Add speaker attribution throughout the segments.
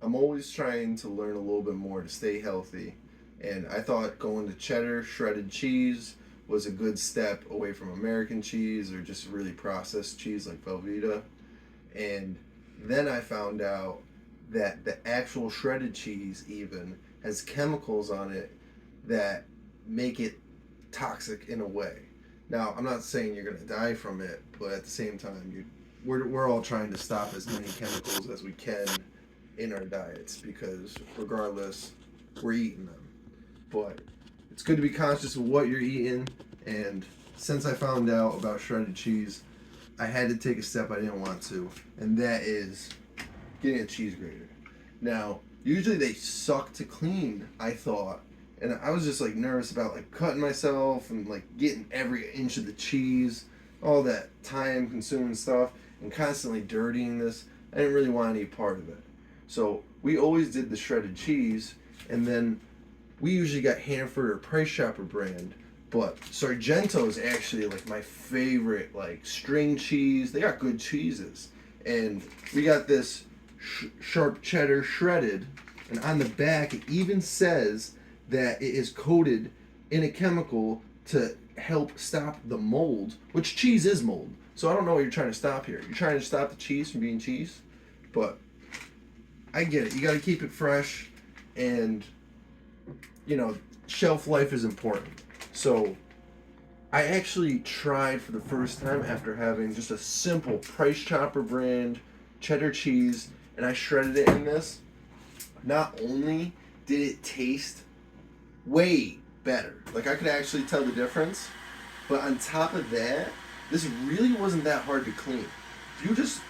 Speaker 1: I'm always trying to learn a little bit more to stay healthy, and I thought going to cheddar shredded cheese was a good step away from American cheese or just really processed cheese like Velveeta. And then I found out that the actual shredded cheese even has chemicals on it that make it toxic in a way. Now, I'm not saying you're gonna die from it, but at the same time, we're all trying to stop as many chemicals as we can in our diets because regardless, we're eating them. But it's good to be conscious of what you're eating. And since I found out about shredded cheese, I had to take a step I didn't want to, and that is getting a cheese grater. Now, usually they suck to clean, I thought, and I was just like nervous about like cutting myself and like getting every inch of the cheese, all that time consuming stuff, and constantly dirtying this. I didn't really want any part of it. So we always did the shredded cheese, and then we usually got Hanford or Price Chopper brand, but Sargento is actually like my favorite like string cheese. They got good cheeses, and we got this sharp cheddar shredded, and on the back it even says that it is coated in a chemical to help stop the mold, which cheese is mold. So I don't know what you're trying to stop here. You're trying to stop the cheese from being cheese, but I get it. You got to keep it fresh, and shelf life is important. So I actually tried for the first time after having just a simple Price Chopper brand cheddar cheese, and I shredded it in this. Not only did it taste way better, like I could actually tell the difference, but on top of that, this really wasn't that hard to clean. If you just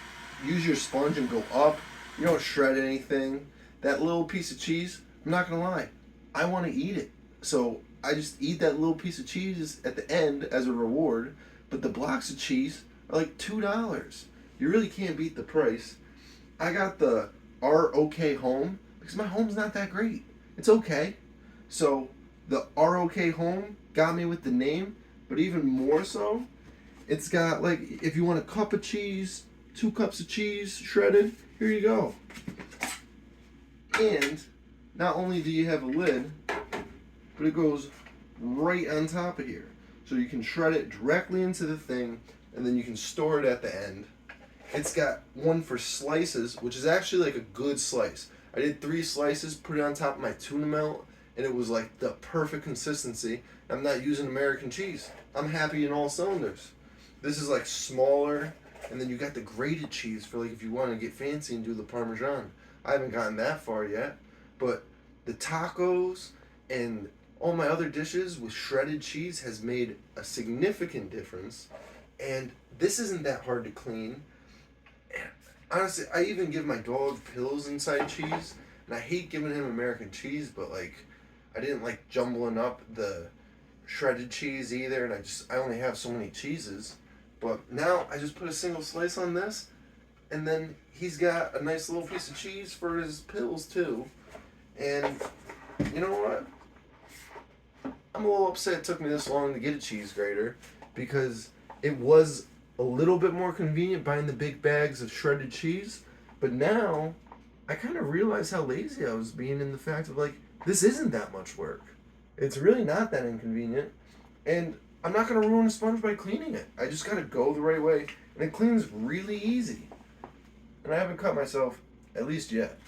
Speaker 1: use your sponge and go up, you don't shred anything. That little piece of cheese, I'm not gonna lie, I want to eat it. So I just eat that little piece of cheese at the end as a reward. But the blocks of cheese are like $2. You really can't beat the price. I got the ROK Home because my home's not that great. It's okay. So the ROK Home got me with the name, but even more so, it's got like if you want a cup of cheese, 2 cups of cheese shredded, here you go. And not only do you have a lid, but it goes right on top of here. So you can shred it directly into the thing, and then you can store it at the end. It's got one for slices, which is actually like a good slice. I did 3 slices, put it on top of my tuna melt, and it was like the perfect consistency. I'm not using American cheese. I'm happy in all cylinders. This is like smaller, and then you got the grated cheese for like if you want to get fancy and do the Parmesan. I haven't gotten that far yet, but the tacos and all my other dishes with shredded cheese has made a significant difference, and this isn't that hard to clean. And honestly, I even give my dog pills inside cheese, and I hate giving him American cheese, but like I didn't like jumbling up the shredded cheese either, and I only have so many cheeses. But now I just put a single slice on this, and then he's got a nice little piece of cheese for his pills too. And you know what? I'm a little upset it took me this long to get a cheese grater because it was a little bit more convenient buying the big bags of shredded cheese. But now I kind of realize how lazy I was being in the fact of like, this isn't that much work. It's really not that inconvenient. And I'm not going to ruin a sponge by cleaning it. I just got to go the right way. And it cleans really easy. And I haven't cut myself, at least yet.